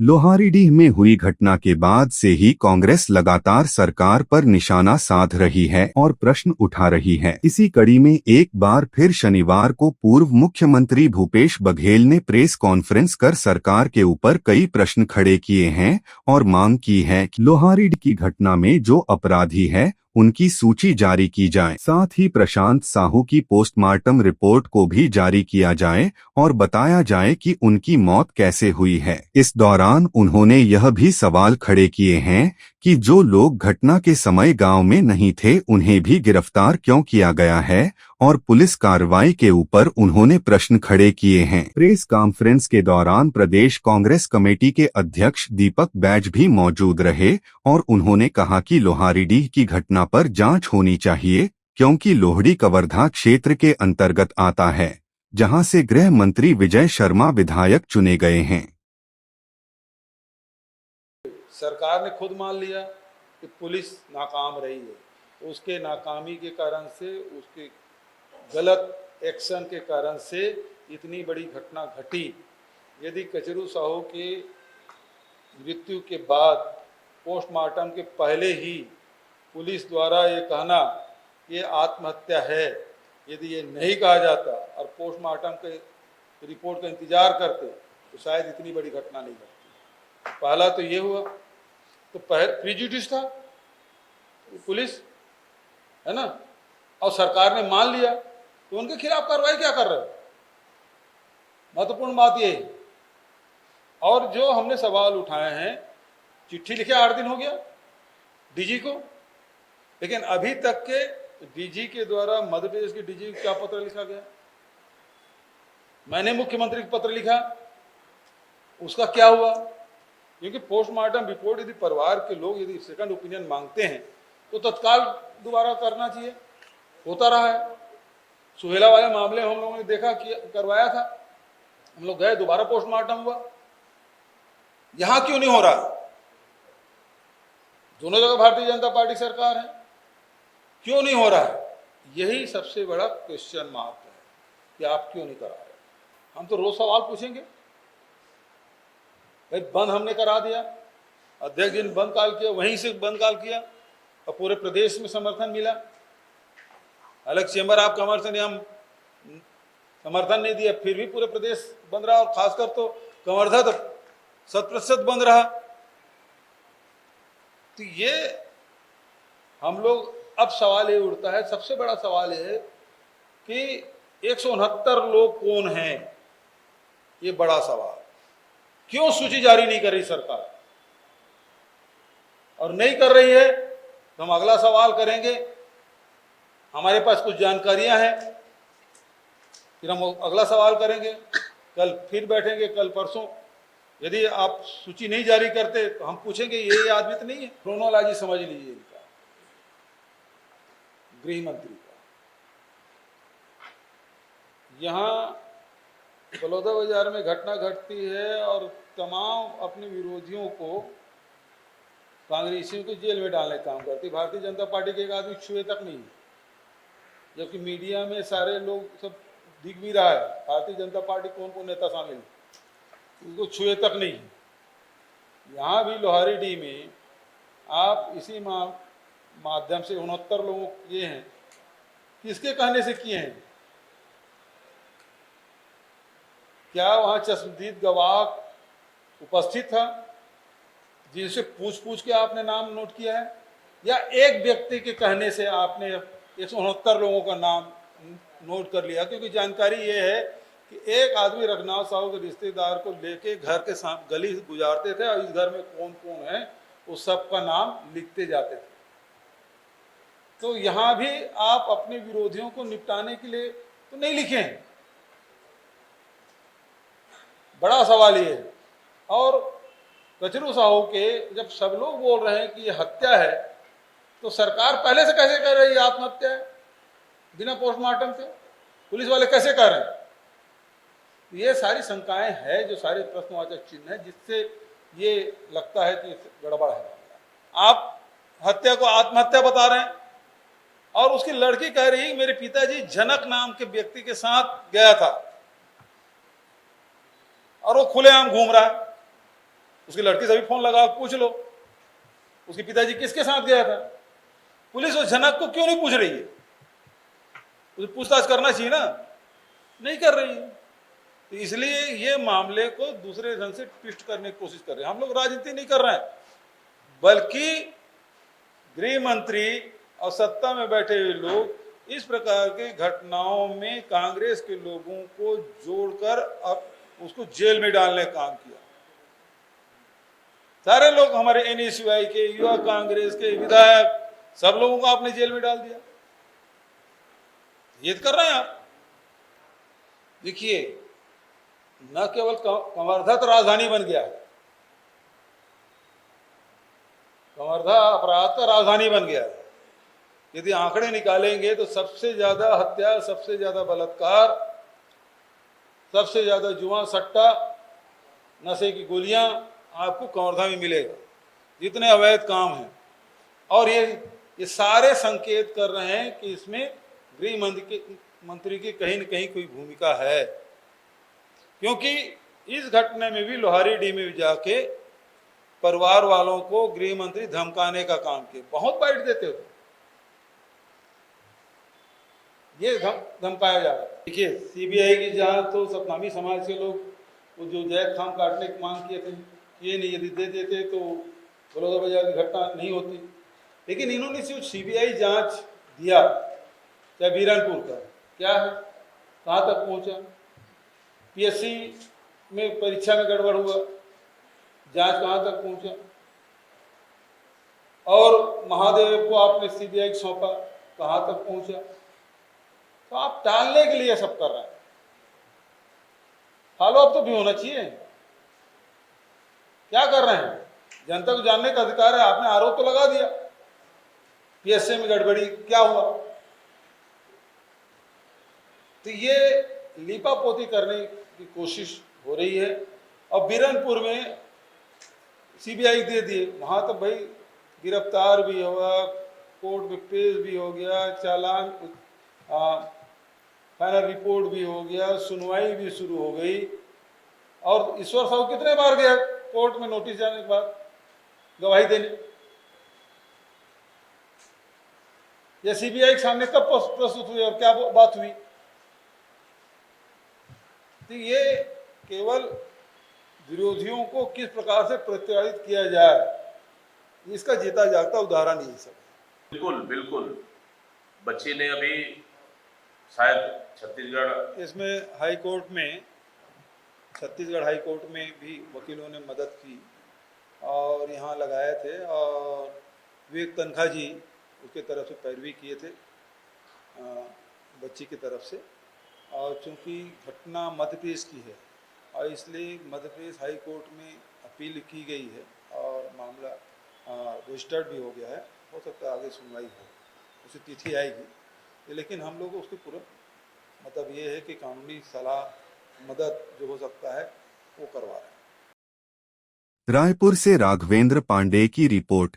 लोहारीडीह में हुई घटना के बाद से ही कांग्रेस लगातार सरकार पर निशाना साध रही है और प्रश्न उठा रही है। इसी कड़ी में एक बार फिर शनिवार को पूर्व मुख्यमंत्री भूपेश बघेल ने प्रेस कॉन्फ्रेंस कर सरकार के ऊपर कई प्रश्न खड़े किए हैं और मांग की है कि लोहारीडीह की घटना में जो अपराधी है उनकी सूची जारी की जाए। साथ ही प्रशांत साहू की पोस्टमार्टम रिपोर्ट को भी जारी किया जाए और बताया जाए कि उनकी मौत कैसे हुई है। इस दौरान उन्होंने यह भी सवाल खड़े किए हैं कि जो लोग घटना के समय गांव में नहीं थे उन्हें भी गिरफ्तार क्यों किया गया है और पुलिस कार्रवाई के ऊपर उन्होंने प्रश्न खड़े किए हैं। प्रेस कॉन्फ्रेंस के दौरान प्रदेश कांग्रेस कमेटी के अध्यक्ष दीपक बैज भी मौजूद रहे और उन्होंने कहा कि लोहारीडीह की घटना पर जांच होनी चाहिए क्योंकि लोहड़ी कवर्धा क्षेत्र के अंतर्गत आता है, जहां से गृह मंत्री विजय शर्मा विधायक चुने गए हैं। सरकार ने खुद मान लिया कि पुलिस नाकाम रही है। उसके नाकामी के कारण से, उसके गलत एक्शन के कारण से इतनी बड़ी घटना घटी। यदि कचरू साहू के मृत्यु के बाद पोस्टमार्टम के पहले ही पुलिस द्वारा ये कहना ये आत्महत्या है, यदि ये नहीं कहा जाता और पोस्टमार्टम के रिपोर्ट का इंतजार करते तो शायद इतनी बड़ी घटना नहीं घटती। पहला तो ये हुआ, तो प्रिजुडिस था पुलिस, है ना, और सरकार ने मान लिया तो उनके खिलाफ कार्रवाई क्या कर रहे हो? महत्वपूर्ण बात ये है। और जो हमने सवाल उठाए हैं, चिट्ठी लिखे 8 दिन हो गया डीजी को, लेकिन अभी तक के डीजी के द्वारा मध्य प्रदेश के डीजी को क्या पत्र लिखा गया? मैंने मुख्यमंत्री को पत्र लिखा, उसका क्या हुआ? क्योंकि पोस्टमार्टम रिपोर्ट यदि परिवार के लोग यदि सेकंड ओपिनियन मांगते हैं तो तत्काल दोबारा करना चाहिए। होता रहा है, सुहेला वाले मामले हम लोगों ने देखा कि करवाया था, हम लोग गए, दोबारा पोस्टमार्टम हुआ। यहां क्यों नहीं हो रहा? दोनों जगह भारतीय जनता पार्टी सरकार है, क्यों नहीं हो रहा है? यही सबसे बड़ा क्वेश्चन मार्क है कि आप क्यों नहीं करा रहे। हम तो रोज सवाल पूछेंगे। भाई बंद हमने करा दिया, अध्यक्ष जी ने बंद कॉल किया, वहीं से बंद कॉल किया और पूरे प्रदेश में समर्थन मिला। अलग चेंबर ऑफ कॉमर्स ने हम समर्थन नहीं दिया, फिर भी पूरे प्रदेश बंद रहा, और खासकर तो कवर्धा तो 100% बंद रहा। तो ये हम लोग, अब सवाल ये उठता है, सबसे बड़ा सवाल ये है कि 169 लोग कौन हैं? ये बड़ा सवाल। क्यों सूची जारी नहीं कर रही सरकार? और नहीं कर रही है तो हम अगला सवाल करेंगे। हमारे पास कुछ जानकारियां हैं, फिर हम अगला सवाल करेंगे, कल फिर बैठेंगे, कल परसों। यदि आप सूची नहीं जारी करते तो हम पूछेंगे ये आदमी तो नहीं है। क्रोनोलॉजी समझ लीजिए इनका, गृह मंत्री का। यहाँ बलौदा बाजार में घटना घटती है और तमाम अपने विरोधियों को, कांग्रेसियों को जेल में डालने का काम करती है। भारतीय जनता पार्टी के एक आदमी छुए तक नहीं, जबकि मीडिया में सारे लोग सब दिख भी रहा है भारतीय जनता पार्टी कौन कौन नेता शामिल है, उनको छुए तक नहीं। यहाँ भी लोहारीडीह में आप इसी माध्यम से 69 लोगों किए हैं, किसके कहने से किए हैं? क्या वहाँ चश्मदीद गवाह उपस्थित था जिनसे पूछ के आपने नाम नोट किया है, या एक व्यक्ति के कहने से आपने 169 लोगों का नाम नोट कर लिया? क्योंकि जानकारी ये है कि एक आदमी रघुनाथ साहू के रिश्तेदार को लेके घर के सामने गली गुजारते थे और इस घर में कौन कौन है उस सब का नाम लिखते जाते थे। तो यहाँ भी आप अपने विरोधियों को निपटाने के लिए तो नहीं लिखे हैं, बड़ा सवाल ये है। और कचरू साहू के जब सब लोग बोल रहे हैं कि ये हत्या है, तो सरकार पहले से कैसे कह रही है आत्महत्या है बिना पोस्टमार्टम के? पुलिस वाले कैसे कह रहे हैं? ये सारी शंकाएं हैं, जो सारे प्रश्नवाचक चिन्ह है, जिससे ये लगता है कि गड़बड़ है। आप हत्या को आत्महत्या बता रहे हैं और उसकी लड़की कह रही मेरे पिताजी जनक नाम के व्यक्ति के साथ गया था और वो खुलेआम घूम रहा है। उसकी लड़की से भी फोन लगा पूछ लो उसके पिताजी किसके साथ गया था। पुलिस उस जनक को क्यों नहीं पूछ रही है? उसे पूछताछ करना चाहिए ना, नहीं कर रही है। तो इसलिए ये मामले को दूसरे ढंग से ट्विस्ट करने की कोशिश कर रहे हैं। हम लोग राजनीति नहीं कर रहे हैं, बल्कि गृह मंत्री और सत्ता में बैठे हुए लोग इस प्रकार के घटनाओं में कांग्रेस के लोगों को जोड़कर अब उसको जेल में डालने का काम किया। सारे लोग हमारे एनएसयूआई के, युवा कांग्रेस के विधायक, सब लोगों को आपने जेल में डाल दिया। ये कर रहे हैं आप। देखिए, न केवल कवर्धा तो राजधानी बन गया है, कवर्धा अपराध का राजधानी बन गया है। यदि आंकड़े निकालेंगे तो सबसे ज्यादा हत्या, सबसे ज्यादा बलात्कार, सबसे ज्यादा जुआ सट्टा, नशे की गोलियां आपको कवर्धा में मिलेगा, जितने अवैध काम हैं। और ये सारे संकेत कर रहे हैं कि इसमें गृह मंत्री की कहीं न कहीं कोई भूमिका है, क्योंकि इस घटना में भी लोहारीडीह में जाके परिवार वालों को गृह मंत्री धमकाने का काम किया। बहुत बाइट देते हो, ये धमकाया जा रहा है। देखिए, सीबीआई की जांच तो सतनामी समाज के लोग वो जो जैक खाम काटने की मांग किए थे, ये नहीं, यदि दे देते तो बलौदाबाजार की घटना नहीं होती। लेकिन इन्होंने सिर्फ सीबीआई जांच दिया, चाहे बीरनपुर का क्या है, कहाँ तक पहुंचा, पीएससी में परीक्षा में गड़बड़ हुआ, जांच कहाँ तक पहुंचा, और महादेव को आपने सीबीआई सौंपा, कहाँ तक पहुंचा। तो आप टालने के लिए सब कर रहे हैं। फॉलो अप तो भी होना चाहिए। क्या कर रहे हैं? जनता को जानने का अधिकार है। आपने आरोप तो लगा दिया, पीएससी में गड़बड़ी, क्या हुआ? तो ये लीपापोती करने की कोशिश हो रही है। और बीरनपुर में सीबीआई दे दिए, वहां तो भाई गिरफ्तार भी हुआ, कोर्ट में पेश भी हो गया, चालान, फाइनल रिपोर्ट भी हो गया, सुनवाई भी शुरू हो गई। और ईश्वर साहू कितने बार गया कोर्ट में नोटिस जाने के बाद गवाही देने? या सीबीआई के सामने कब प्रस्तुत हुई और क्या बात हुई? तो ये केवल विरोधियों को किस प्रकार से प्रत्याशित किया जाए, इसका जीता जागता उदाहरण ही सब। बिल्कुल बिल्कुल। बच्ची ने अभी शायद छत्तीसगढ़, इसमें हाई कोर्ट में, छत्तीसगढ़ हाई कोर्ट में भी वकीलों ने मदद की और यहाँ लगाए थे, और विवेक तनखा जी उसके तरफ से पैरवी किए थे बच्ची की तरफ से। और चूंकि घटना मध्य प्रदेश की है और इसलिए मध्य प्रदेश हाई कोर्ट में अपील की गई है और मामला रजिस्टर्ड भी हो गया है। हो सकता है आगे सुनवाई हो, उसी तिथि आएगी। लेकिन हम लोग उसके पूरा मतलब ये है कि कानूनी सलाह, मदद जो हो सकता है वो करवा रहे हैं। रायपुर से राघवेंद्र पांडे की रिपोर्ट।